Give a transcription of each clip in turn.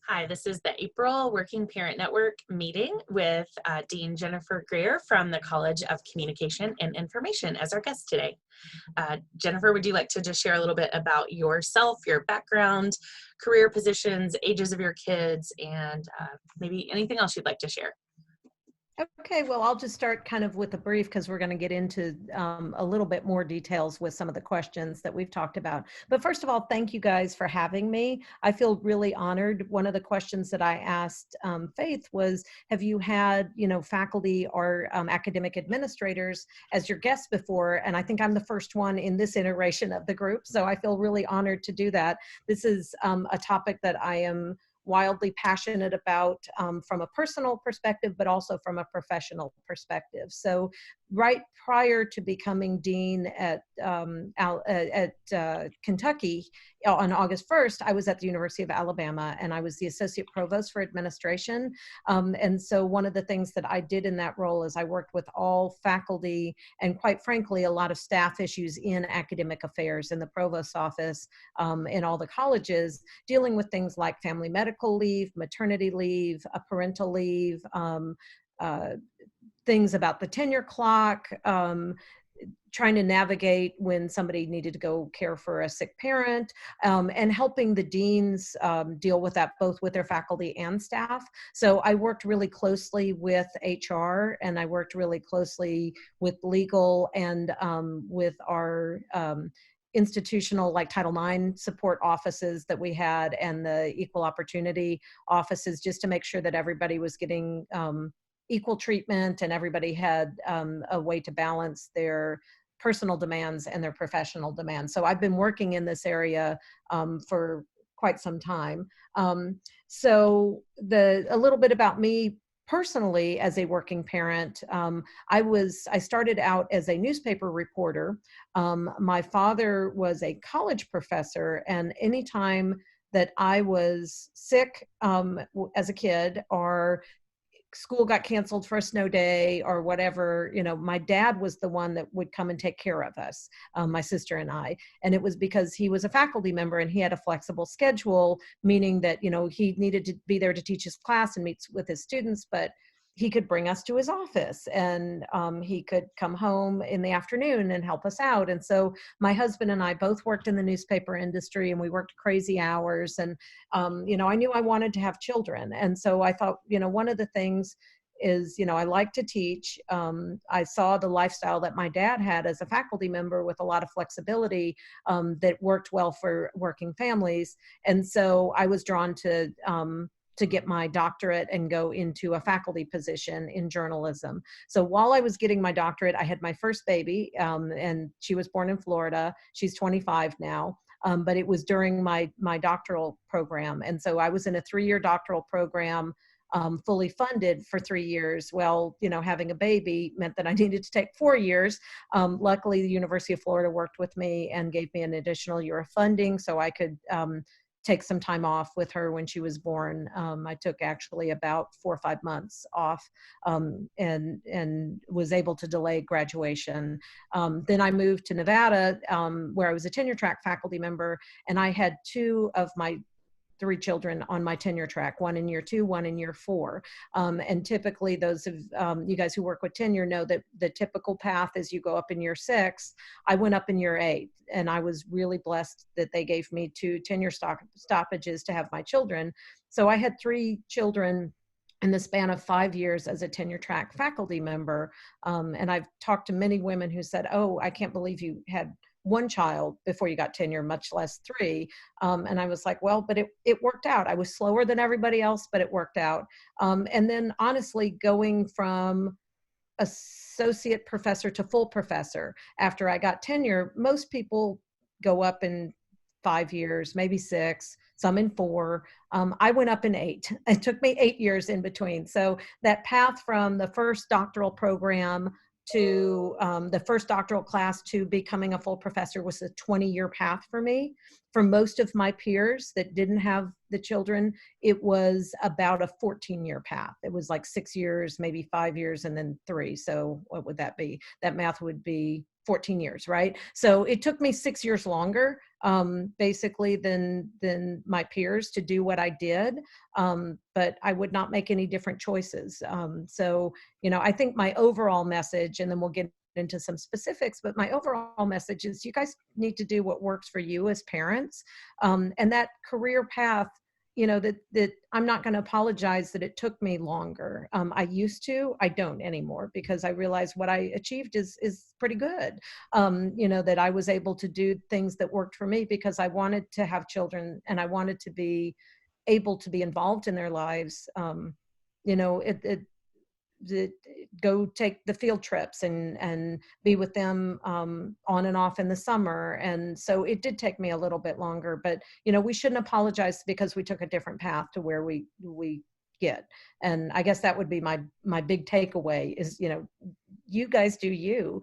Hi, this is the April Working Parent Network meeting with Dean Jennifer Greer from the College of Communication and Information as our guest today. Jennifer, would you like to just share a little bit about yourself, your background, career positions, ages of your kids, and maybe anything else you'd like to share? Okay, well, I'll just start kind of with a brief because we're going to get into a little bit more details with some of the questions that we've talked about. But first of all, thank you guys for having me. I feel really honored. One of the questions that I asked Faith was, have you had, faculty or academic administrators as your guests before? And I think I'm the first one in this iteration of the group. So I feel really honored to do that. This is a topic that I am wildly passionate about from a personal perspective, but also from a professional perspective. So right prior to becoming dean at Kentucky on August 1st, I was at the University of Alabama and I was the associate provost for administration. And so one of the things that I did in that role is I worked with all faculty and quite frankly, a lot of staff issues in academic affairs in the provost's office in all the colleges, dealing with things like family medical leave, maternity leave, a parental leave, things about the tenure clock, trying to navigate when somebody needed to go care for a sick parent, and helping the deans deal with that both with their faculty and staff. So I worked really closely with HR and I worked really closely with legal and with our institutional like Title IX support offices that we had and the equal opportunity offices just to make sure that everybody was getting equal treatment and everybody had a way to balance their personal demands and their professional demands. So I've been working in this area for quite some time. So a little bit about me personally as a working parent. I started out as a newspaper reporter. My father was a college professor, and anytime that I was sick as a kid or school got canceled for a snow day or whatever, my dad was the one that would come and take care of us, my sister and I. And it was because he was a faculty member and he had a flexible schedule, meaning that, he needed to be there to teach his class and meet with his students, but he could bring us to his office and he could come home in the afternoon and help us out. And so my husband and I both worked in the newspaper industry and we worked crazy hours. And, I knew I wanted to have children. And so I thought, one of the things is, I like to teach. I saw the lifestyle that my dad had as a faculty member with a lot of flexibility that worked well for working families. And so I was drawn to get my doctorate and go into a faculty position in journalism. So while I was getting my doctorate, I had my first baby, and she was born in Florida. She's 25 now. But it was during my doctoral program. And so I was in a 3-year doctoral program, fully funded for 3 years. Well, having a baby meant that I needed to take 4 years. Luckily, the University of Florida worked with me and gave me an additional year of funding so I could take some time off with her when she was born. I took actually about 4 or 5 months off and was able to delay graduation. Then I moved to Nevada, where I was a tenure track faculty member, and I had 2 of my 3 children on my tenure track, 1 in year 2, 1 in year 4. And typically those of you guys who work with tenure know that the typical path is you go up in year 6. I went up in year 8, and I was really blessed that they gave me 2 tenure stoppages to have my children. So I had 3 children in the span of 5 years as a tenure track faculty member. And I've talked to many women who said, oh, I can't believe you had 1 child before you got tenure, much less 3. And I was like, well, but it worked out. I was slower than everybody else, but it worked out. And then honestly, going from associate professor to full professor after I got tenure, most people go up in 5 years, maybe 6, some in 4. I went up in 8. It took me 8 years in between. So that path from the first doctoral program to the first doctoral class to becoming a full professor was a 20-year path for me. For most of my peers that didn't have the children, it was about a 14-year path. It was like 6 years, maybe 5 years, and then 3. So what would that be? That math would be 14 years, right? So it took me 6 years longer, basically, than my peers to do what I did. But I would not make any different choices. So, I think my overall message, and then we'll get into some specifics, but my overall message is you guys need to do what works for you as parents. And that career path, that I'm not going to apologize that it took me longer. I used to, I don't anymore, because I realize what I achieved is pretty good. That I was able to do things that worked for me because I wanted to have children and I wanted to be able to be involved in their lives. You know, it go take the field trips and be with them on and off in the summer. And so it did take me a little bit longer, but we shouldn't apologize because we took a different path to where we get. And I guess that would be my big takeaway is, you guys do you,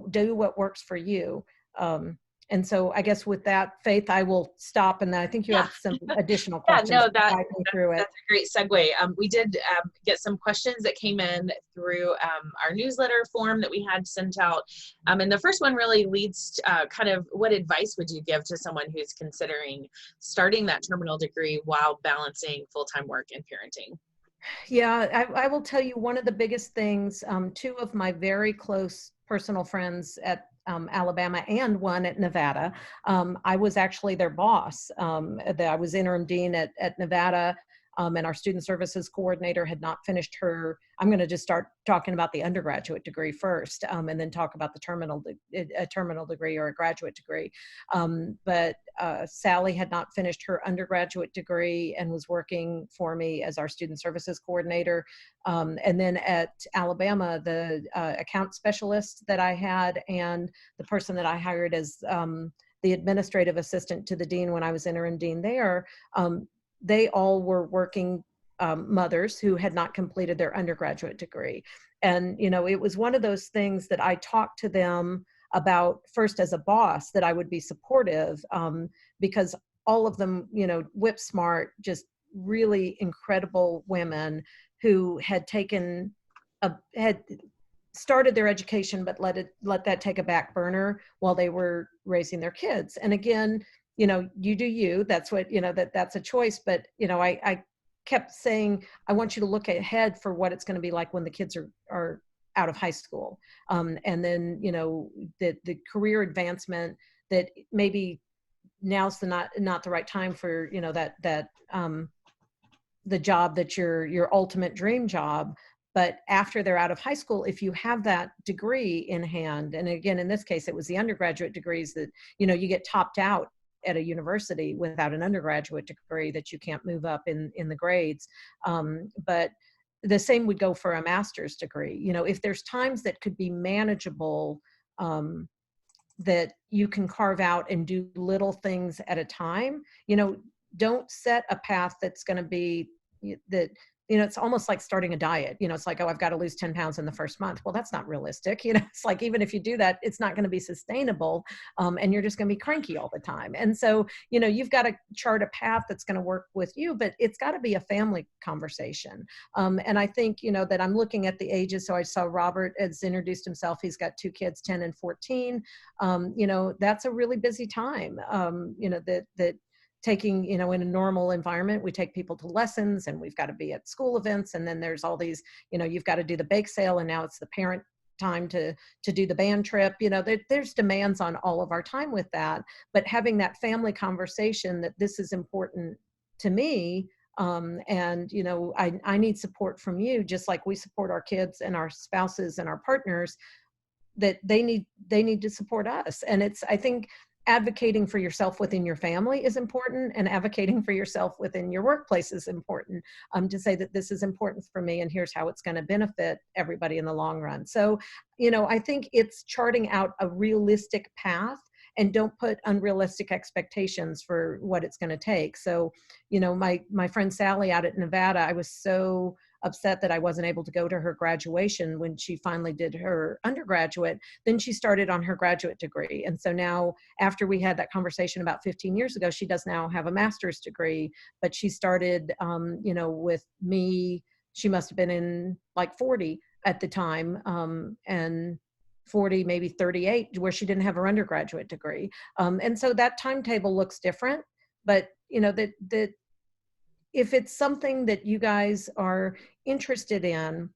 do what works for you. And so I guess with that, Faith, I will stop. And I think you Yeah. had some additional Yeah, questions. no, Guide me through it. that's a great segue. We did get some questions that came in through our newsletter form that we had sent out. And the first one really leads to kind of what advice would you give to someone who's considering starting that terminal degree while balancing full-time work and parenting? Yeah, I will tell you one of the biggest things. Two of my very close personal friends at Alabama and one at Nevada. I was actually their boss. I was interim dean at Nevada, and our student services coordinator had not finished her. I'm going to just start talking about the undergraduate degree first, and then talk about a terminal degree or a graduate degree. But Sally had not finished her undergraduate degree and was working for me as our student services coordinator. And then at Alabama, the account specialist that I had and the person that I hired as the administrative assistant to the dean when I was interim dean there, they all were working mothers who had not completed their undergraduate degree. And, it was one of those things that I talked to them about first as a boss, that I would be supportive, because all of them, whip smart, just really incredible women who had had started their education, but let that take a back burner while they were raising their kids. And again, you do you, that's what, that's a choice. But, I kept saying, I want you to look ahead for what it's going to be like when the kids are out of high school. And then, the career advancement that maybe now's not the right time for, the job that your ultimate dream job. But after they're out of high school, if you have that degree in hand, and again, in this case, it was the undergraduate degrees that, you get topped out at a university without an undergraduate degree, that you can't move up in the grades. But the same would go for a master's degree. If there's times that could be manageable, that you can carve out and do little things at a time, don't set a path that's going to be that, it's almost like starting a diet. It's like, oh, I've got to lose 10 pounds in the first month. Well, that's not realistic. It's like, even if you do that, it's not going to be sustainable. And you're just going to be cranky all the time. And so, you've got to chart a path that's going to work with you, but it's got to be a family conversation. And I think, that I'm looking at the ages. So I saw Robert has introduced himself. He's got two kids, 10 and 14. That's a really busy time, that taking, in a normal environment, we take people to lessons and we've got to be at school events. And then there's all these, you've got to do the bake sale, and now it's the parent time to do the band trip. There's demands on all of our time with that, but having that family conversation that this is important to me. And, I need support from you, just like we support our kids and our spouses and our partners, that they need to support us. And I think advocating for yourself within your family is important, and advocating for yourself within your workplace is important, to say that this is important for me and here's how it's going to benefit everybody in the long run. So, I think it's charting out a realistic path, and don't put unrealistic expectations for what it's going to take. So, my friend Sally out at Nevada, I was so upset that I wasn't able to go to her graduation when she finally did her undergraduate. Then she started on her graduate degree. And so now, after we had that conversation about 15 years ago, she does now have a master's degree, but she started, with me, she must've been in like 40 at the time. And 40, maybe 38, where she didn't have her undergraduate degree. And so that timetable looks different, but that if it's something that you guys are interested in,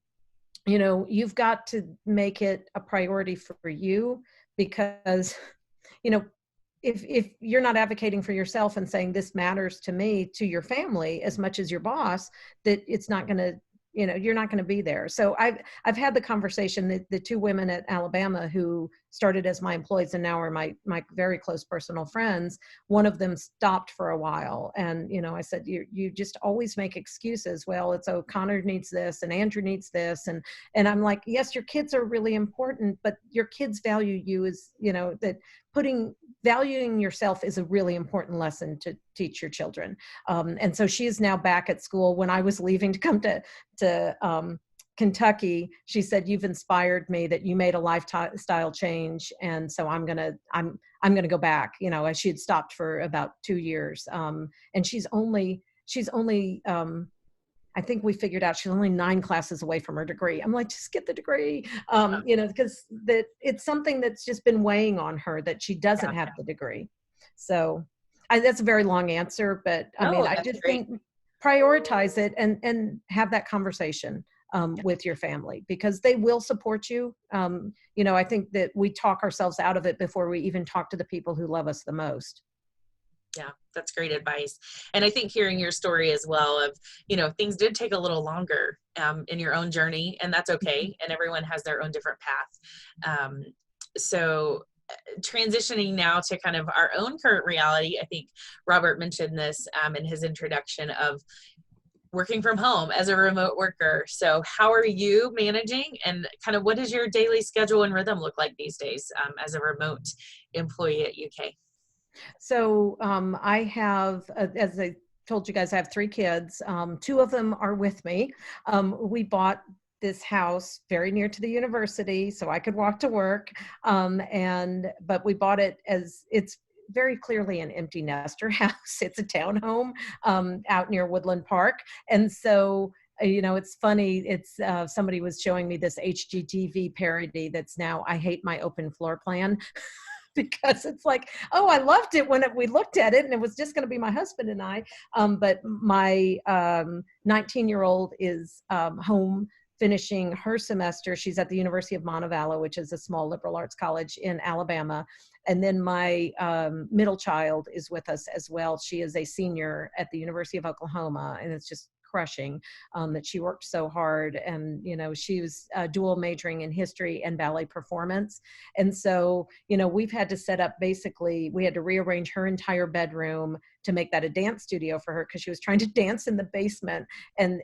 you've got to make it a priority for you, because, you know, if you're not advocating for yourself and saying this matters to me, to your family as much as your boss, that it's not going to, you're not going to be there. So I've had the conversation that the two women at Alabama who started as my employees and now are my very close personal friends, one of them stopped for a while. And, I said, you just always make excuses. Well, it's O'Connor needs this and Andrew needs this. And I'm like, yes, your kids are really important, but your kids value you as, that valuing yourself is a really important lesson to teach your children. And so she is now back at school. When I was leaving to come to Kentucky, she said, "You've inspired me, that you made a lifestyle change, and so I'm gonna go back." As she had stopped for about 2 years, and she's only I think we figured out she's only 9 classes away from her degree. I'm like, just get the degree, because that it's something that's just been weighing on her, that she doesn't have the degree. So that's a very long answer, but I just think prioritize it and have that conversation with your family, because they will support you. I think that we talk ourselves out of it before we even talk to the people who love us the most. Yeah, that's great advice. And I think hearing your story as well of, things did take a little longer in your own journey, and that's okay. And everyone has their own different path. So transitioning now to kind of our own current reality, I think Robert mentioned this in his introduction of working from home as a remote worker. So how are you managing, and kind of what does your daily schedule and rhythm look like these days as a remote employee at UK? So I have, as I told you guys, I have 3 kids. 2 of them are with me. We bought this house very near to the university so I could walk to work. But we bought it as, it's very clearly an empty nester house. It's a townhome out near Woodland Park. And so it's funny. It's somebody was showing me this HGTV parody that's now, I hate my open floor plan. Because it's like, oh, I loved it when we looked at it and it was just going to be my husband and I. But my 19-year-old is home finishing her semester. She's at the University of Montevallo, which is a small liberal arts college in Alabama. And then my middle child is with us as well. She is a senior at the University of Oklahoma, and it's just crushing that she worked so hard. And she was dual majoring in history and ballet performance. And so we've had to set up, basically we had to rearrange her entire bedroom to make that a dance studio for her, because she was trying to dance in the basement, and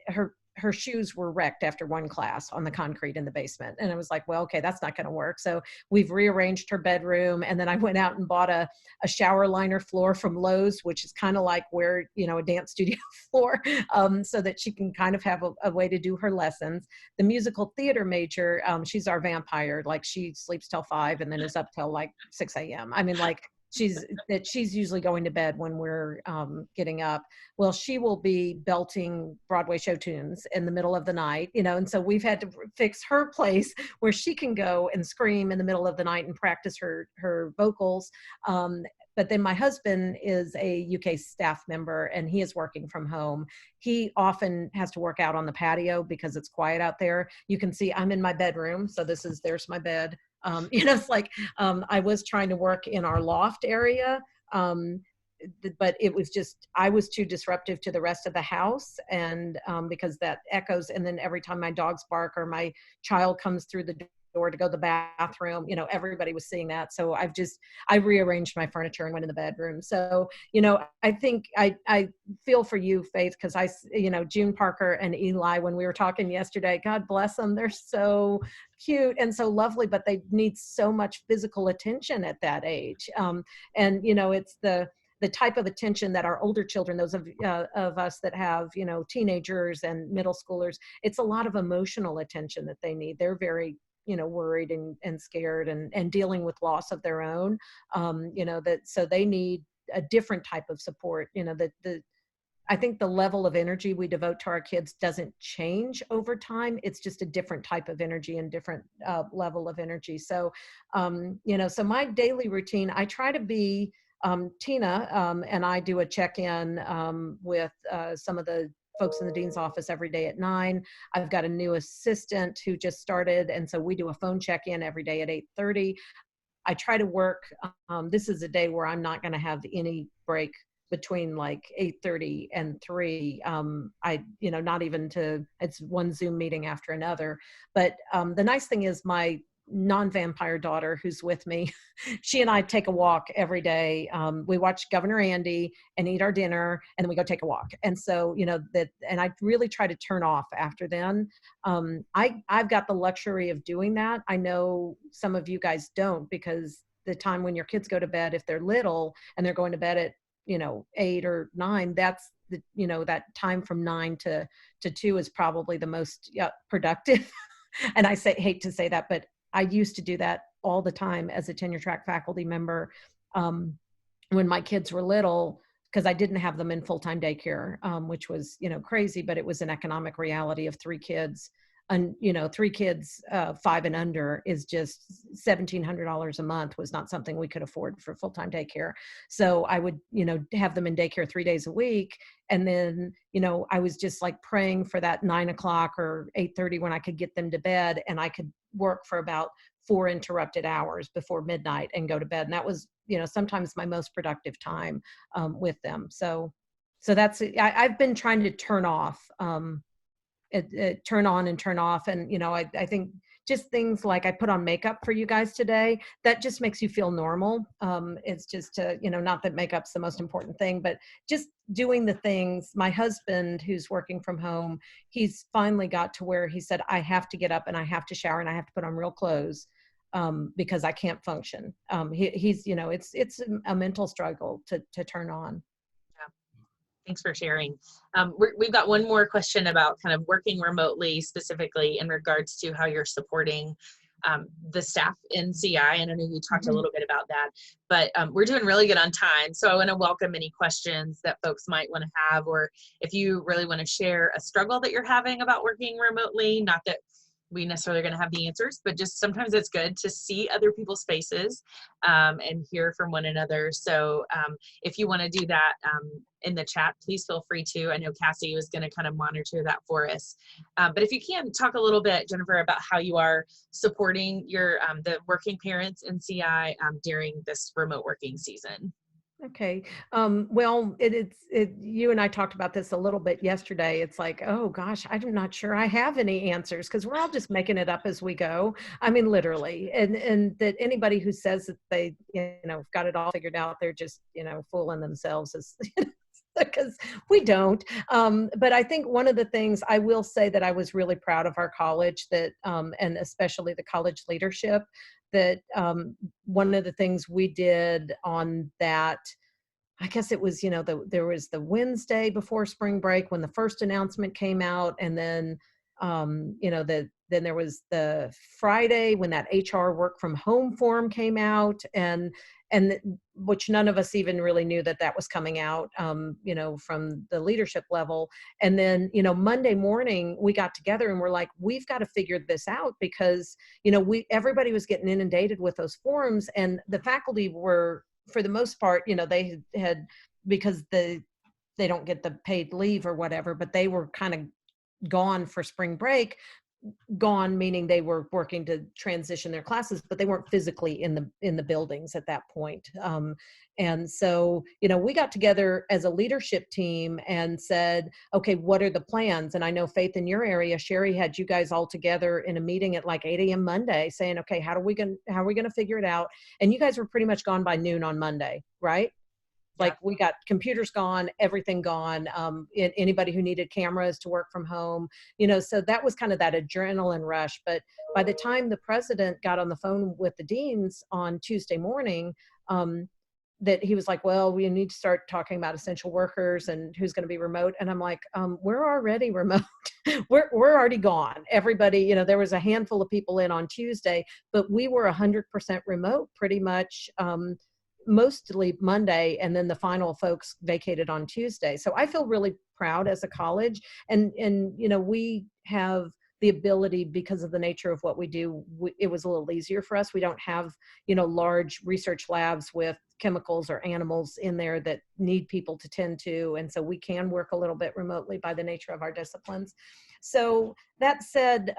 her shoes were wrecked after one class on the concrete in the basement. And I was like, well, okay, that's not going to work. So we've rearranged her bedroom. And then I went out and bought a shower liner floor from Lowe's, which is kind of like where, a dance studio floor, so that she can kind of have a way to do her lessons. The musical theater major, she's our vampire. Like, she sleeps till 5 and then is up till like 6 a.m. She's usually going to bed when we're getting up. Well, she will be belting Broadway show tunes in the middle of the night, and so we've had to fix her place where she can go and scream in the middle of the night and practice her vocals. But then my husband is a UK staff member, and he is working from home. He often has to work out on the patio because it's quiet out there. You can see I'm in my bedroom. So there's my bed. It's like I was trying to work in our loft area, but it was just, I was too disruptive to the rest of the house, and because that echoes. And then every time my dogs bark or my child comes through the door to go to the bathroom, everybody was seeing that. So I rearranged my furniture and went in the bedroom. So, I think I feel for you, Faith, because June Parker and Eli, when we were talking yesterday, God bless them. They're so cute and so lovely, but they need so much physical attention at that age. It's the type of attention that our older children, those of us that have, teenagers and middle schoolers, it's a lot of emotional attention that they need. They're very, worried and scared and dealing with loss of their own, so they need a different type of support, I think the level of energy we devote to our kids doesn't change over time. It's just a different type of energy and different level of energy. So, so my daily routine, I try to be, Tina and I do a check-in with some of the folks in the dean's office every day at 9. I've got a new assistant who just started, and so we do a phone check-in every day at 8:30. I try to work. This is a day where I'm not going to have any break between like 8:30 and 3. Not even it's one Zoom meeting after another. But the nice thing is my non-vampire daughter who's with me, she and I take a walk every day. We watch Governor Andy and eat our dinner, and then we go take a walk. And so, and I really try to turn off after then. I've got the luxury of doing that. I know some of you guys don't, because the time when your kids go to bed, if they're little and they're going to bed at 8 or 9, that's that time from 9 to 2 is probably the most productive. And hate to say that, but I used to do that all the time as a tenure track faculty member when my kids were little, because I didn't have them in full-time daycare, which was, crazy, but it was an economic reality of 3 kids. And, 3 kids, 5 and under is just $1,700 a month, was not something we could afford for full-time daycare. So I would, have them in daycare 3 days a week. And then, I was just like praying for that 9 o'clock or 8:30 when I could get them to bed, and I could work for about 4 interrupted hours before midnight and go to bed. And that was, sometimes my most productive time with them. So that's, I've been trying to turn off, turn on and turn off. And, I think just things like I put on makeup for you guys today, that just makes you feel normal. It's just, not that makeup's the most important thing, but just doing the things. My husband, who's working from home, he's finally got to where he said, I have to get up and I have to shower and I have to put on real clothes because I can't function. He's, it's a mental struggle to turn on. Thanks for sharing. We've got one more question about kind of working remotely, specifically in regards to how you're supporting the staff in CI. And I know you talked a little bit about that, but we're doing really good on time. So I want to welcome any questions that folks might want to have, or if you really want to share a struggle that you're having about working remotely. Not that we necessarily are going to have the answers, but just sometimes it's good to see other people's faces and hear from one another. So if you want to do that in the chat, please feel free to. I know Cassie was going to kind of monitor that for us. But if you can talk a little bit, Jennifer, about how you are supporting your the working parents in CI during this remote working season. Okay. Well, you and I talked about this a little bit yesterday. It's like, oh gosh, I'm not sure I have any answers, because we're all just making it up as we go. I mean, literally. And that anybody who says that they, got it all figured out, they're just, fooling themselves, because we don't. But I think one of the things I will say that I was really proud of our college, that, and especially the college leadership, that one of the things we did on that, I guess it was, there was the Wednesday before spring break when the first announcement came out. And then, then there was the Friday when that HR work from home form came out, and which none of us even really knew that was coming out, from the leadership level. And then, Monday morning we got together and we're like, we've got to figure this out, because, everybody was getting inundated with those forms, and the faculty were, for the most part, they had, because they don't get the paid leave or whatever, but they were kind of gone for spring break. Gone meaning they were working to transition their classes, but they weren't physically in the buildings at that point. And so, we got together as a leadership team and said, okay, what are the plans? And I know, Faith, in your area, Sherry had you guys all together in a meeting at like 8 a.m. Monday saying, okay, how are we going to figure it out? And you guys were pretty much gone by noon on Monday, right? Like, we got computers gone, everything gone, anybody who needed cameras to work from home, so that was kind of that adrenaline rush. But by the time the president got on the phone with the deans on Tuesday morning, that he was like, well, we need to start talking about essential workers and who's going to be remote. And I'm like, we're already remote. we're already gone. Everybody, there was a handful of people in on Tuesday, but we were 100% remote pretty much, mostly Monday, and then the final folks vacated on Tuesday. So I feel really proud as a college, and we have the ability, because of the nature of what we do, it was a little easier for us. We don't have large research labs with chemicals or animals in there that need people to tend to, and so we can work a little bit remotely by the nature of our disciplines. So that said,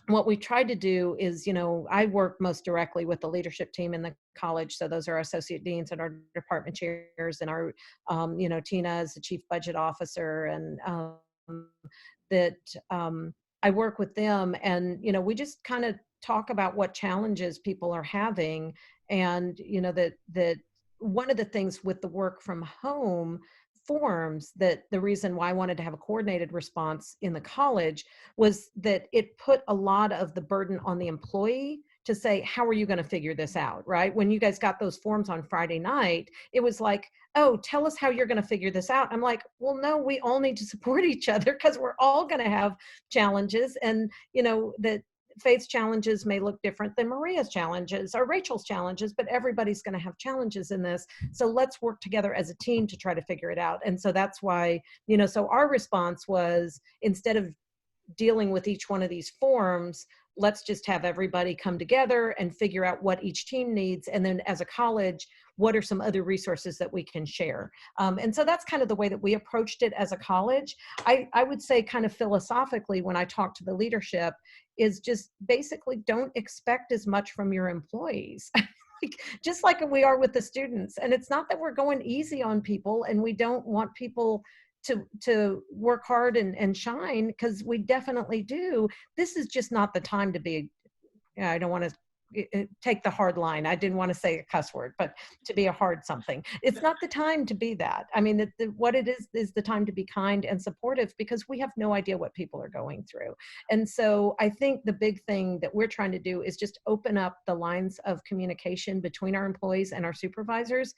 what we tried to do is, I work most directly with the leadership team in the college. So those are our associate deans and our department chairs, and our, Tina is the chief budget officer, and that I work with them, and, we just kind of talk about what challenges people are having. And, that one of the things with the work from home forms, that the reason why I wanted to have a coordinated response in the college was that it put a lot of the burden on the employee to say, how are you going to figure this out? Right? When you guys got those forms on Friday night, it was like, oh, tell us how you're going to figure this out. I'm like, well, no, we all need to support each other, because we're all going to have challenges. And, that Faith's challenges may look different than Maria's challenges or Rachel's challenges, but everybody's going to have challenges in this. So let's work together as a team to try to figure it out. And so that's why, so our response was, instead of dealing with each one of these forms, let's just have everybody come together and figure out what each team needs. And then as a college, what are some other resources that we can share? And so that's kind of the way that we approached it as a college. I would say, kind of philosophically, when I talk to the leadership, is just basically don't expect as much from your employees. Just like we are with the students. And it's not that we're going easy on people, and we don't want people to work hard and shine, because we definitely do. This is just not the time to be, I don't want to take the hard line. I didn't want to say a cuss word, but to be a hard something. It's not the time to be that. I mean, what it is the time to be kind and supportive, because we have no idea what people are going through. And so I think the big thing that we're trying to do is just open up the lines of communication between our employees and our supervisors.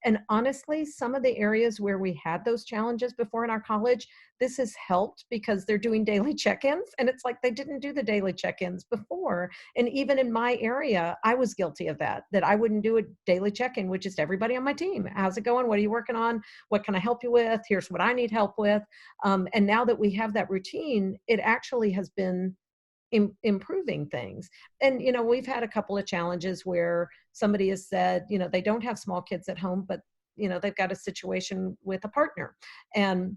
And honestly, some of the areas where we had those challenges before in our college, this has helped, because they're doing daily check-ins, and it's like they didn't do the daily check-ins before. And even in my area, I was guilty of that I wouldn't do a daily check-in with just everybody on my team. How's it going? What are you working on? What can I help you with? Here's what I need help with. And now that we have that routine, it actually has been improving things. And, we've had a couple of challenges where somebody has said, they don't have small kids at home, but, they've got a situation with a partner, and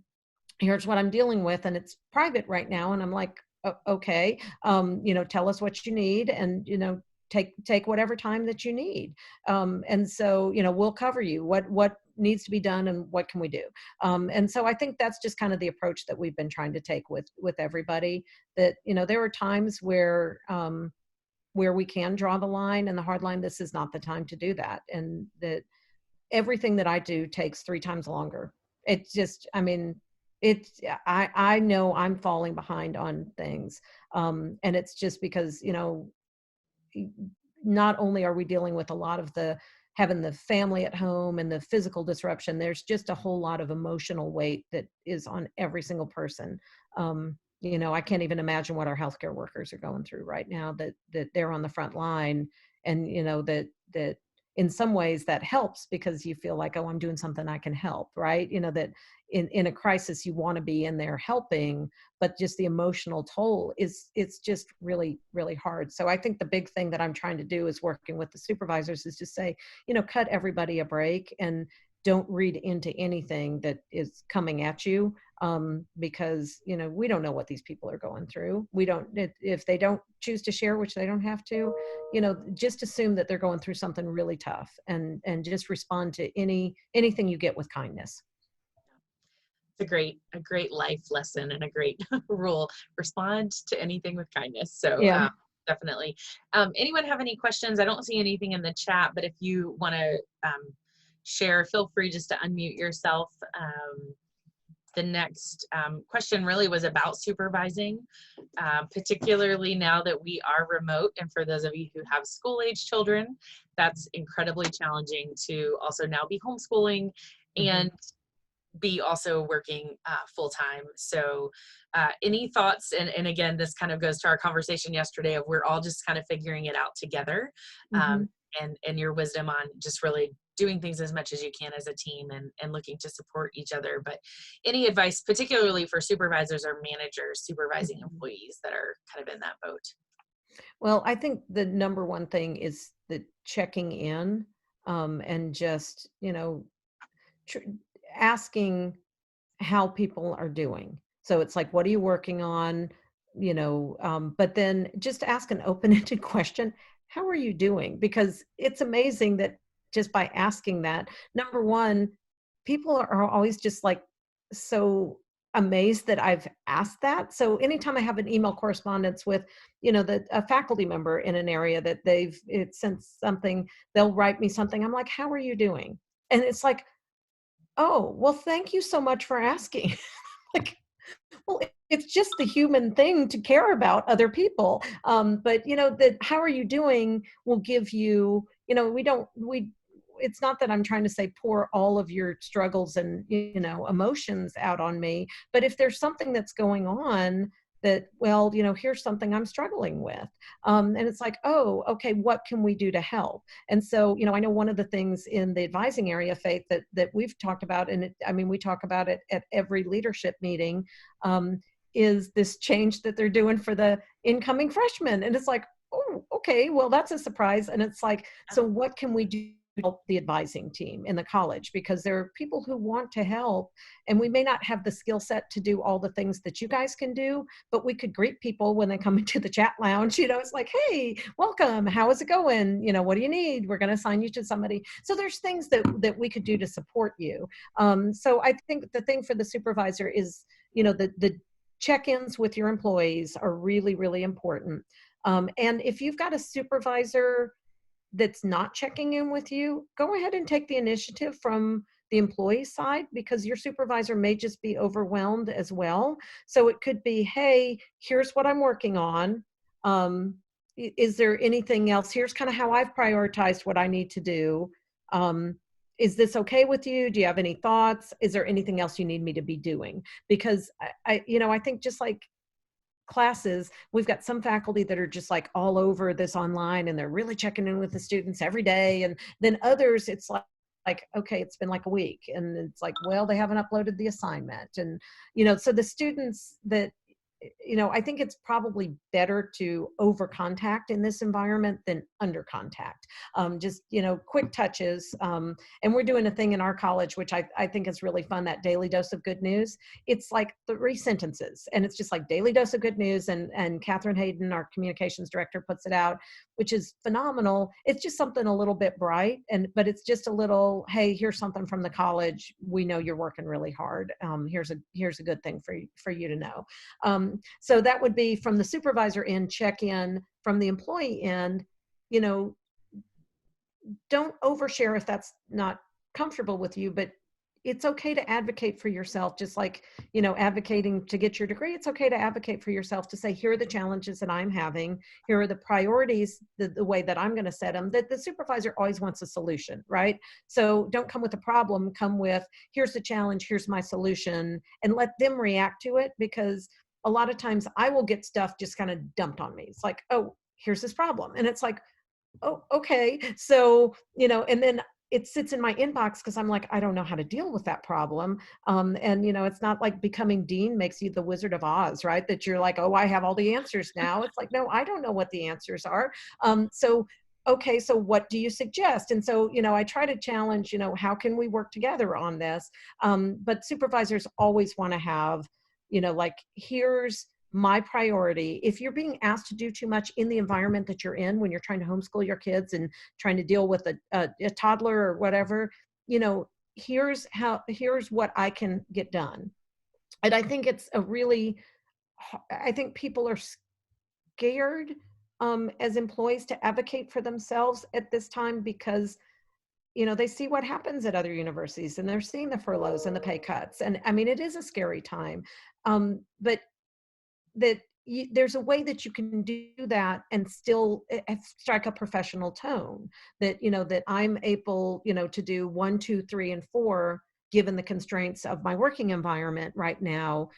here's what I'm dealing with, and it's private right now. And I'm like, okay, tell us what you need, and, take whatever time that you need. And so, we'll cover you, what needs to be done, and what can we do? And so I think that's just kind of the approach that we've been trying to take with everybody, that, there are times where we can draw the line and the hard line. This is not the time to do that. And that everything that I do takes 3 times longer. It's just, I mean, I know I'm falling behind on things. And it's just because, not only are we dealing with a lot of having the family at home and the physical disruption, there's just a whole lot of emotional weight that is on every single person. I can't even imagine what our healthcare workers are going through right now, that they're on the front line. And, that in some ways that helps, because you feel like, oh, I'm doing something I can help, right? That in a crisis, you want to be in there helping, but just the emotional toll it's just really, really hard. So I think the big thing that I'm trying to do is working with the supervisors is just say, cut everybody a break, and don't read into anything that is coming at you, because, we don't know what these people are going through. We don't, if they don't choose to share, which they don't have to, just assume that they're going through something really tough, and just respond to anything you get with kindness. It's a great life lesson, and a great rule. Respond to anything with kindness. So Yeah. definitely. Anyone have any questions? I don't see anything in the chat, but if you want to share, feel free just to unmute yourself. The next question really was about supervising, particularly now that we are remote. And for those of you who have school-age children, that's incredibly challenging to also now be homeschooling and be also working full-time. So any thoughts, and again, this kind of goes to our conversation yesterday of we're all just kind of figuring it out together, and your wisdom on just really doing things as much as you can as a team and looking to support each other. But any advice, particularly for supervisors or managers supervising Mhm. employees that are kind of in that boat? Well, I think the number one thing is the checking in, and just, tr- asking how people are doing. So it's like, what are you working on? But then just ask an open-ended question. How are you doing? Because it's amazing that just by asking that, number one, people are always just like so amazed that I've asked that. So anytime I have an email correspondence with, a faculty member in an area that it sent something, they'll write me something. I'm like, how are you doing? And it's like, oh, well, thank you so much for asking. Like, well, it's just the human thing to care about other people. But that how are you doing will give you, it's not that I'm trying to say pour all of your struggles and, emotions out on me, but if there's something that's going on that, well, here's something I'm struggling with. And it's like, oh, okay, what can we do to help? And so, I know one of the things in the advising area, Faith, that we've talked about, and we talk about it at every leadership meeting, um, is this change that they're doing for the incoming freshmen. And it's like, oh, okay, well, that's a surprise. And it's like, so what can we do to help the advising team in the college? Because there are people who want to help, and we may not have the skill set to do all the things that you guys can do, but we could greet people when they come into the chat lounge. It's like, hey, welcome, how is it going? What do you need? We're going to assign you to somebody. So there's things that we could do to support you. So I think the thing for the supervisor is, the check-ins with your employees are really, really important. And if you've got a supervisor that's not checking in with you, go ahead and take the initiative from the employee side, because your supervisor may just be overwhelmed as well. So it could be, hey, here's what I'm working on. Is there anything else? Here's kind of how I've prioritized what I need to do. Um, is this okay with you? Do you have any thoughts? Is there anything else you need me to be doing? Because I think just like classes, we've got some faculty that are just like all over this online, and they're really checking in with the students every day. And then others, it's like, okay, it's been like a week, and it's like, well, they haven't uploaded the assignment. And, so the students that, I think it's probably better to over contact in this environment than under contact. Just, quick touches. And we're doing a thing in our college, which I think is really fun, that daily dose of good news. It's like 3 sentences, and it's just like daily dose of good news. And Catherine Hayden, our communications director, puts it out, which is phenomenal. It's just something a little bit bright, but it's just a little, hey, here's something from the college. We know you're working really hard. Here's a good thing for you to know. So that would be from the supervisor end, check in. From the employee end, you know, don't overshare if that's not comfortable with you, but it's okay to advocate for yourself, just like, advocating to get your degree. It's okay to advocate for yourself, to say, here are the challenges that I'm having. Here are the priorities, the way that I'm going to set them. That the supervisor always wants a solution, right? So don't come with a problem, come with, here's the challenge, here's my solution, and let them react to it. Because a lot of times I will get stuff just kind of dumped on me. It's like, oh, here's this problem. And it's like, oh, okay. So, and then it sits in my inbox because I'm like, I don't know how to deal with that problem. And, it's not like becoming dean makes you the Wizard of Oz, right? That you're like, oh, I have all the answers now. It's like, no, I don't know what the answers are. So, okay, so what do you suggest? And so, I try to challenge, how can we work together on this? But supervisors always want to have, like, here's my priority. If you're being asked to do too much in the environment that you're in, when you're trying to homeschool your kids and trying to deal with a toddler or whatever, here's what I can get done. And I think I think people are scared, as employees, to advocate for themselves at this time, because they see what happens at other universities, and they're seeing the furloughs and the pay cuts. And I mean, it is a scary time. But there's a way that you can do that and still strike a professional tone, that that I'm able to do 1, 2, 3, and 4 given the constraints of my working environment right now.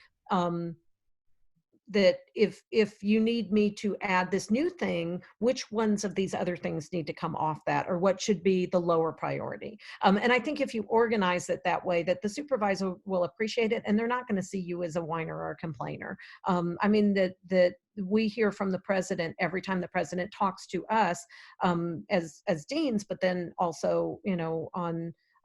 that if you need me to add this new thing, which ones of these other things need to come off that, or what should be the lower priority? And I think if you organize it that way, that the supervisor will appreciate it, and they're not going to see you as a whiner or a complainer. I mean, that we hear from the president every time the president talks to us, as deans, but then also,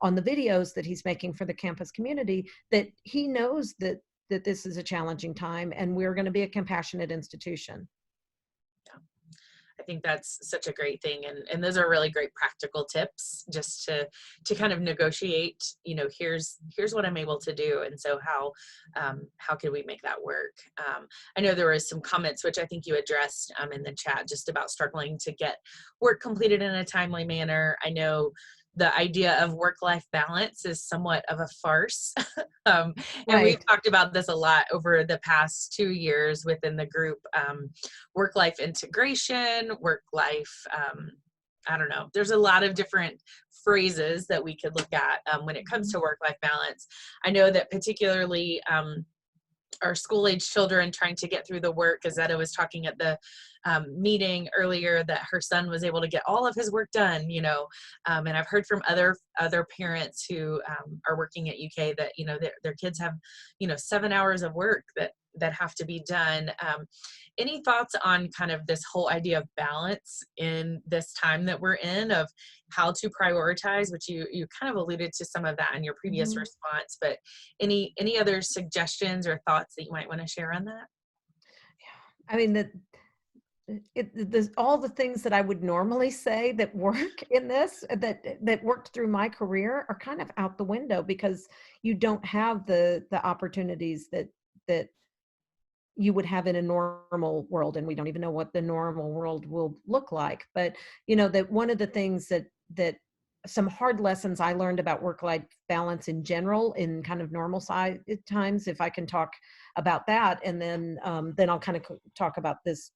on the videos that he's making for the campus community, that he knows that this is a challenging time and we're going to be a compassionate institution. I think that's such a great thing. And those are really great practical tips just to kind of negotiate, here's what I'm able to do. And so how can we make that work? I know there was some comments, which I think you addressed in the chat, just about struggling to get work completed in a timely manner. I know the idea of work-life balance is somewhat of a farce. And we've Right. talked about this a lot over the past 2 years within the group. Work-life integration, work-life, I don't know. There's a lot of different phrases that we could look at when it comes to work-life balance. I know that particularly our school-age children trying to get through the work, as Zetta was talking at the meeting earlier, that her son was able to get all of his work done, and I've heard from other parents who are working at UK that, their kids have, 7 hours of work that have to be done. Any thoughts on kind of this whole idea of balance in this time that we're in, of how to prioritize, which you kind of alluded to some of that in your previous Mhm. response, but any other suggestions or thoughts that you might want to share on that? I mean, there's all the things that I would normally say that work in this, that worked through my career, are kind of out the window because you don't have the opportunities that you would have in a normal world, and we don't even know what the normal world will look like. But that one of the things that some hard lessons I learned about work-life balance in general in kind of normal side times, if I can talk about that, and then I'll kind of talk about this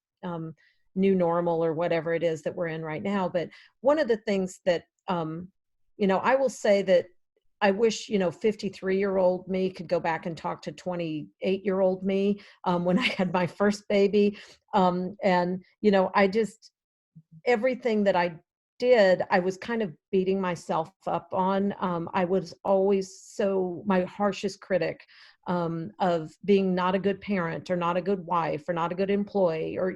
new normal or whatever it is that we're in right now. But one of the things that I will say that I wish, 53-year-old me could go back and talk to 28-year-old me when I had my first baby. And, I just, everything that I did, I was kind of beating myself up on. I was always my harshest critic of being not a good parent or not a good wife or not a good employee, or,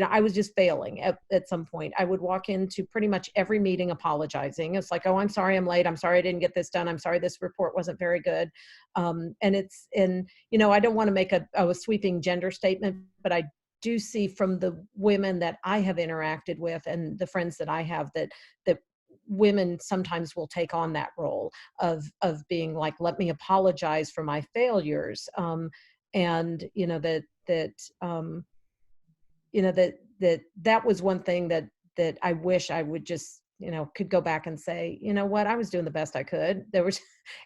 I was just failing at some point. I would walk into pretty much every meeting apologizing. It's like, oh, I'm sorry I'm late. I'm sorry I didn't get this done. I'm sorry this report wasn't very good. I don't want to make a sweeping gender statement, but I do see from the women that I have interacted with and the friends that I have that women sometimes will take on that role of being like, let me apologize for my failures. And that was one thing that I wish I would just, could go back and say, you know what, I was doing the best I could. There was,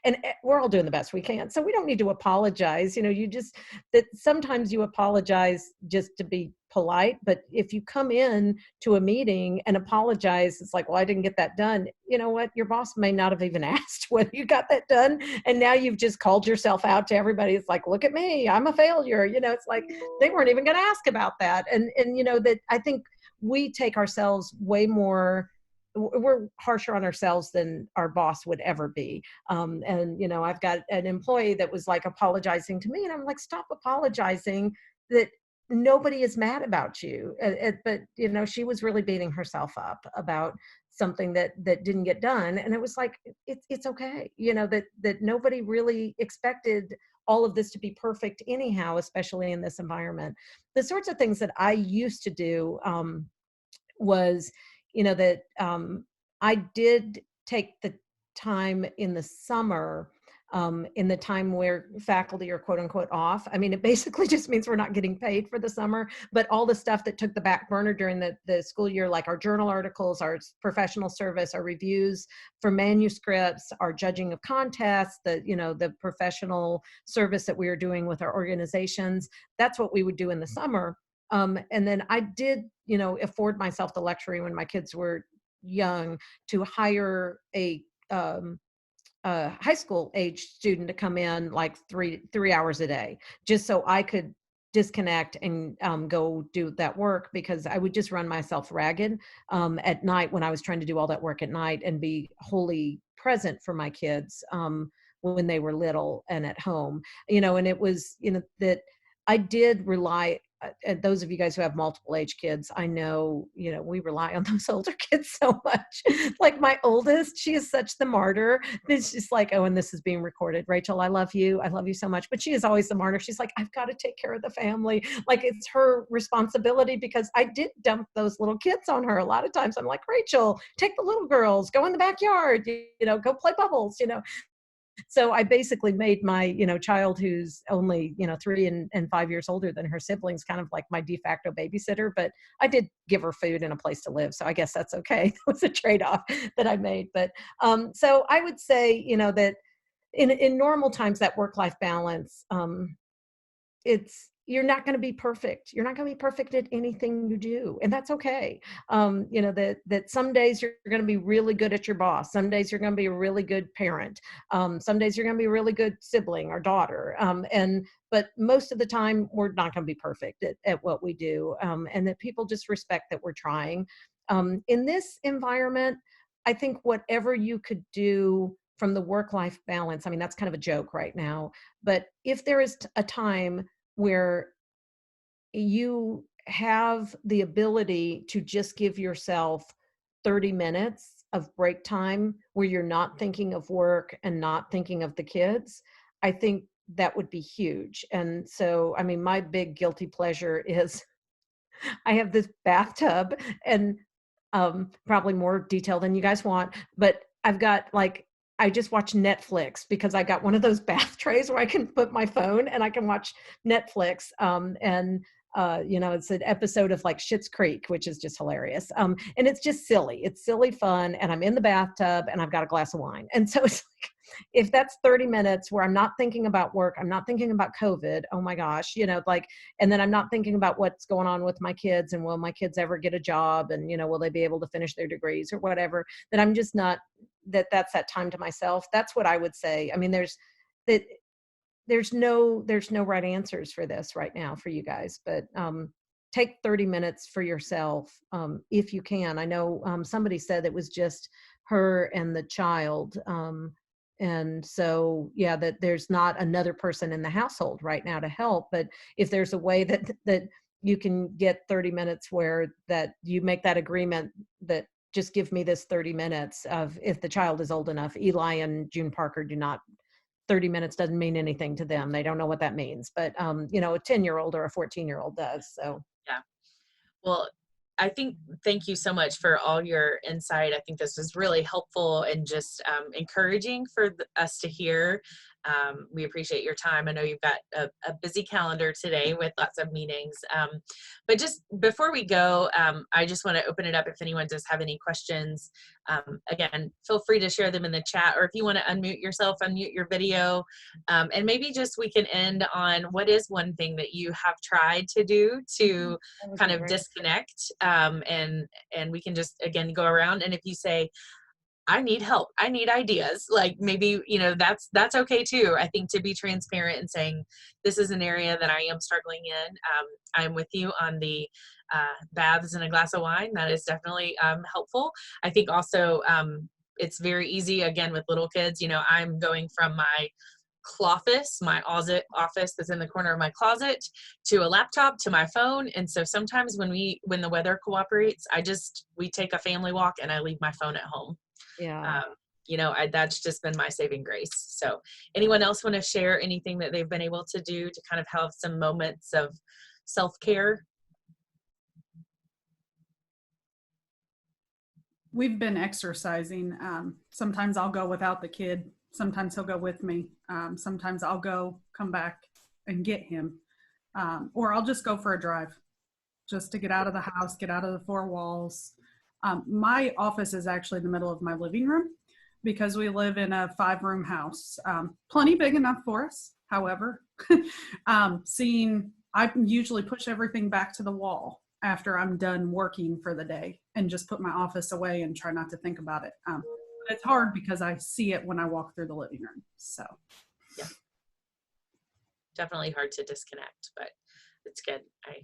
and we're all doing the best we can. So we don't need to apologize. That sometimes you apologize just to be polite. But if you come in to a meeting and apologize, it's like, well, I didn't get that done. You know what? Your boss may not have even asked whether you got that done. And now you've just called yourself out to everybody. It's like, look at me, I'm a failure. It's like, they weren't even going to ask about that. And that I think we take ourselves we're harsher on ourselves than our boss would ever be. And I've got an employee that was like apologizing to me, and I'm like, stop apologizing. That nobody is mad about you. But she was really beating herself up about something that didn't get done, and it was like, it's okay. That nobody really expected all of this to be perfect anyhow, especially in this environment. The sorts of things that I used to do was, that I did take the time in the summer, in the time where faculty are quote unquote off. I mean, it basically just means we're not getting paid for the summer, but all the stuff that took the back burner during the school year, like our journal articles, our professional service, our reviews for manuscripts, our judging of contests, the professional service that we were doing with our organizations, that's what we would do in the summer. And then I did, afford myself the luxury when my kids were young to hire a high school age student to come in like three hours a day, just so I could disconnect and go do that work, because I would just run myself ragged at night when I was trying to do all that work at night and be wholly present for my kids when they were little and at home. And it was, that I did rely, and those of you guys who have multiple age kids, I know, we rely on those older kids so much. Like my oldest, she is such the martyr. It's just like, oh, and this is being recorded. Rachel, I love you. I love you so much. But she is always the martyr. She's like, I've got to take care of the family. Like it's her responsibility, because I did dump those little kids on her a lot of times. I'm like, Rachel, take the little girls, go in the backyard, go play bubbles. So I basically made my, child who's only, 3 and 5 years older than her siblings, kind of like my de facto babysitter. But I did give her food and a place to live. So I guess that's okay. It was a trade-off that I made. But so I would say, that in normal times, that work-life balance, you're not going to be perfect. You're not going to be perfect at anything you do. And that's okay. That some days you're going to be really good at your boss. Some days you're going to be a really good parent. Some days you're going to be a really good sibling or daughter. But most of the time we're not going to be perfect at what we do. And that people just respect that we're trying. In this environment, I think whatever you could do from the work-life balance, I mean, that's kind of a joke right now, but if there is a time where you have the ability to just give yourself 30 minutes of break time where you're not thinking of work and not thinking of the kids, I think that would be huge. And so, I mean, my big guilty pleasure is I have this bathtub, and probably more detail than you guys want, but I've got I just watch Netflix because I got one of those bath trays where I can put my phone and I can watch Netflix. It's an episode of like Schitt's Creek, which is just hilarious. And it's just silly. It's silly fun. And I'm in the bathtub and I've got a glass of wine. And so it's like, if that's 30 minutes where I'm not thinking about work, I'm not thinking about COVID, oh my gosh, and then I'm not thinking about what's going on with my kids and will my kids ever get a job, and, will they be able to finish their degrees or whatever, that I'm just not, that's that time to myself. That's what I would say. I mean, there's no right answers for this right now for you guys, but take 30 minutes for yourself if you can. I know somebody said it was just her and the child. And so, yeah, that there's not another person in the household right now to help. But if there's a way that you can get 30 minutes where that you make that agreement that just give me this 30 minutes of, if the child is old enough. Eli and June Parker do not, 30 minutes doesn't mean anything to them. They don't know what that means. But, a 10-year-old or a 14-year-old does. So, Yeah. Well, thank you so much for all your insight. I think this was really helpful and just encouraging for us to hear. We appreciate your time. I know you've got a busy calendar today with lots of meetings. But just before we go, I just want to open it up if anyone does have any questions. Again, feel free to share them in the chat, or if you want to unmute yourself, unmute your video. And maybe just we can end on what is one thing that you have tried to do to kind of disconnect, and we can just again go around, and if you say I need help, I need ideas, like maybe that's okay too. I think to be transparent and saying this is an area that I am struggling in. I'm with you on the baths and a glass of wine. That is definitely helpful. I think also it's very easy again with little kids. I'm going from my office that's in the corner of my closet, to a laptop, to my phone. And so sometimes when the weather cooperates, we take a family walk and I leave my phone at home. yeah. That's just been my saving grace. So anyone else want to share anything that they've been able to do to kind of have some moments of self-care? We've been exercising. Sometimes I'll go without the kid. Sometimes he'll go with me. Sometimes I'll come back and get him. Or I'll just go for a drive just to get out of the house, get out of the four walls. My office is actually in the middle of my living room because we live in a 5-room house. Plenty big enough for us. However, I usually push everything back to the wall after I'm done working for the day and just put my office away and try not to think about it. But it's hard because I see it when I walk through the living room. So yeah, definitely hard to disconnect, but It's good. I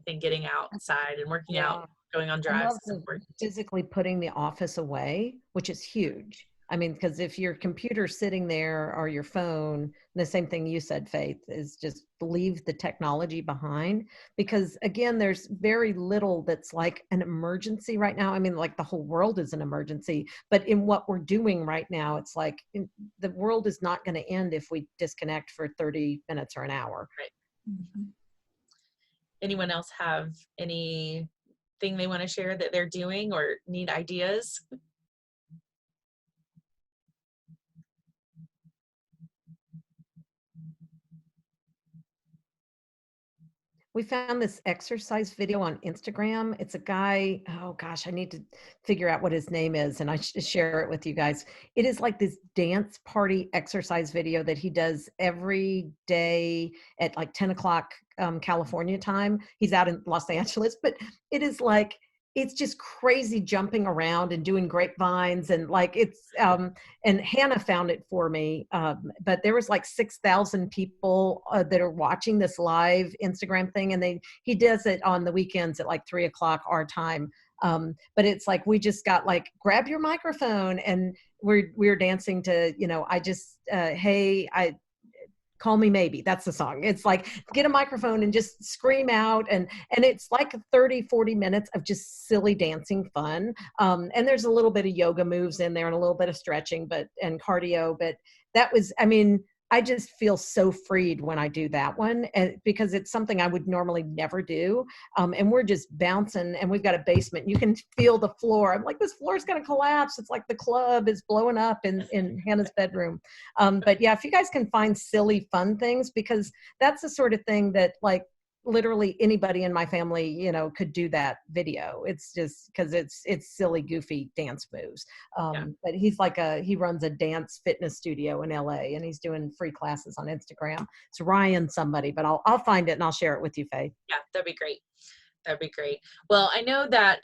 think getting outside and working out, Yeah. going on I drives love is the important. physically putting the office away, which is huge. I mean, because if your computer's sitting there or your phone, the same thing you said, Faith, is just leave the technology behind. Because again, there's very little that's like an emergency right now. I mean, like the whole world is an emergency, but in what we're doing right now, it's like the world is not going to end if we disconnect for 30 minutes or an hour. Right. Mhm. Anyone else have anything they want to share that they're doing or need ideas? We found this exercise video on Instagram. It's a guy, oh gosh, I need to figure out what his name is and I should share it with you guys. It is like this dance party exercise video that he does every day at like 10 o'clock California time. He's out in Los Angeles, but it is like, it's just crazy jumping around and doing grapevines and like and Hannah found it for me. But there was like 6,000 people that are watching this live Instagram thing, and he does it on the weekends at like 3 o'clock our time. But it's like we just got like grab your microphone, and we're dancing to I just hey I call me maybe, that's the song. It's like get a microphone and just scream out, and it's like 30-40 minutes of just silly dancing fun, and there's a little bit of yoga moves in there and a little bit of stretching and cardio, but that was, I mean, I just feel so freed when I do that one, and because it's something I would normally never do. And we're just bouncing, and we've got a basement. You can feel the floor. I'm like, this floor is going to collapse. It's like the club is blowing up in Hannah's bedroom. But yeah, if you guys can find silly, fun things, because that's the sort of thing that like literally anybody in my family, could do that video. It's just because it's silly, goofy dance moves. Yeah. But he runs a dance fitness studio in LA, and he's doing free classes on Instagram. It's Ryan somebody, but I'll find it and I'll share it with you, Faye. Yeah, that'd be great. That'd be great. Well, I know that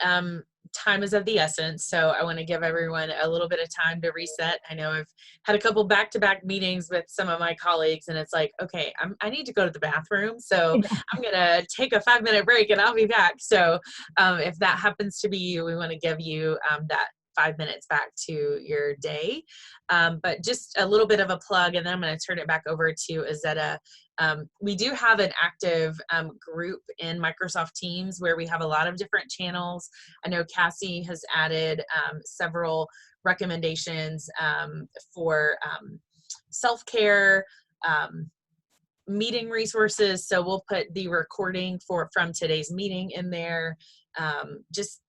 time is of the essence, so I want to give everyone a little bit of time to reset. I know I've had a couple back-to-back meetings with some of my colleagues, and it's like, okay, I need to go to the bathroom, so I'm gonna take a 5-minute break, and I'll be back. So if that happens to be you, we want to give you that 5 minutes back to your day. But just a little bit of a plug, and then I'm going to turn it back over to Izetta. We do have an active group in Microsoft Teams where we have a lot of different channels. I know Cassie has added several recommendations for self-care, meeting resources. So we'll put the recording from today's meeting in there. Just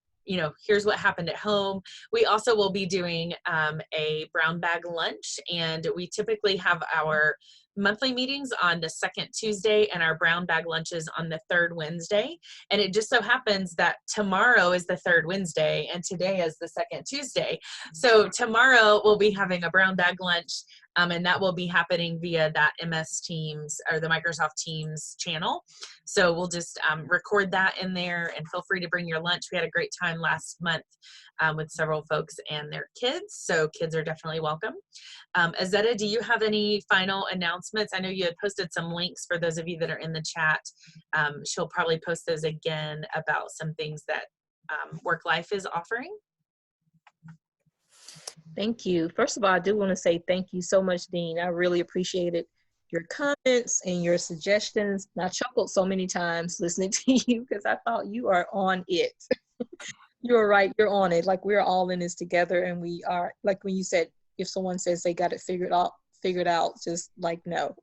here's what happened at home. We also will be doing a brown bag lunch, and we typically have our monthly meetings on the second Tuesday and our brown bag lunches on the third Wednesday. And it just so happens that tomorrow is the third Wednesday and today is the second Tuesday. So tomorrow we'll be having a brown bag lunch, and that will be happening via that MS Teams or the Microsoft Teams channel. So we'll just record that in there, and feel free to bring your lunch. We had a great time last month with several folks and their kids. So kids are definitely welcome. Izetta, do you have any final announcements? I know you had posted some links for those of you that are in the chat. She'll probably post those again about some things that Worklife is offering. Thank you. First of all, I do want to say thank you so much, Dean. I really appreciated your comments and your suggestions. And I chuckled so many times listening to you because I thought you are on it. You are right. You're on it. Like we're all in this together, and we are, like when you said, if someone says they got it figured out, just like, no.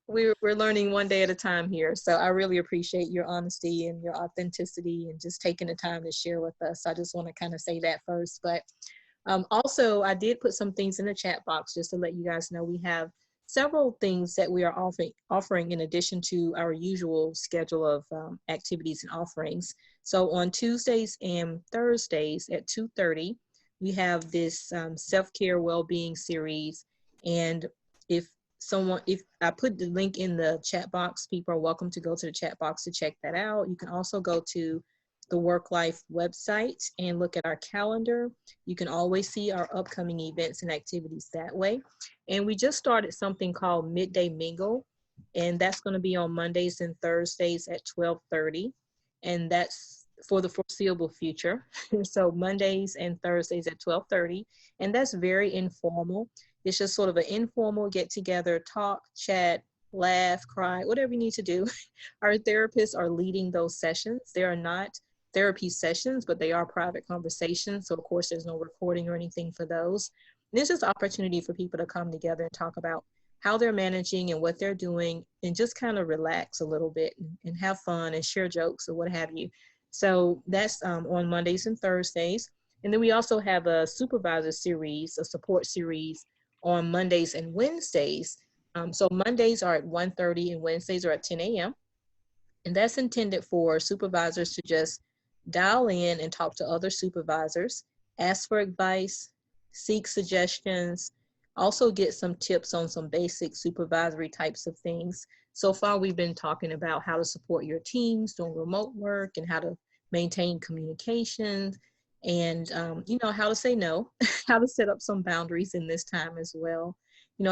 We're learning one day at a time here. So I really appreciate your honesty and your authenticity and just taking the time to share with us. I just want to kind of say that first. But also, I did put some things in the chat box just to let you guys know we have several things that we are offering in addition to our usual schedule of activities and offerings. So on Tuesdays and Thursdays at 2:30, we have this self-care well-being series. And if I put the link in the chat box, people are welcome to go to the chat box to check that out. You can also go to the Worklife website and look at our calendar. You can always see our upcoming events and activities that way. And we just started something called Midday Mingle. And that's going to be on Mondays and Thursdays at 12:30. And that's for the foreseeable future. So Mondays and Thursdays at 12:30. And that's very informal. It's just sort of an informal get together, talk, chat, laugh, cry, whatever you need to do. Our therapists are leading those sessions. They are not therapy sessions, but they are private conversations. So of course there's no recording or anything for those. And it's just an opportunity for people to come together and talk about how they're managing and what they're doing, and just kind of relax a little bit and have fun and share jokes or what have you. So that's on Mondays and Thursdays. And then we also have a supervisor series, a support series on Mondays and Wednesdays. So Mondays are at 1:30 and Wednesdays are at 10 a.m. And that's intended for supervisors to just dial in and talk to other supervisors, ask for advice, seek suggestions, also get some tips on some basic supervisory types of things. So far, we've been talking about how to support your teams doing remote work and how to maintain communications and, how to say no, how to set up some boundaries in this time as well,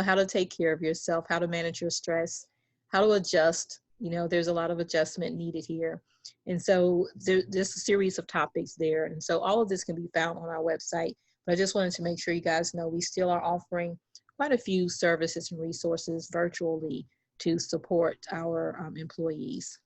how to take care of yourself, how to manage your stress, how to adjust. There's a lot of adjustment needed here. And so there's a series of topics there. And so all of this can be found on our website. But I just wanted to make sure you guys know we still are offering quite a few services and resources virtually to support our employees.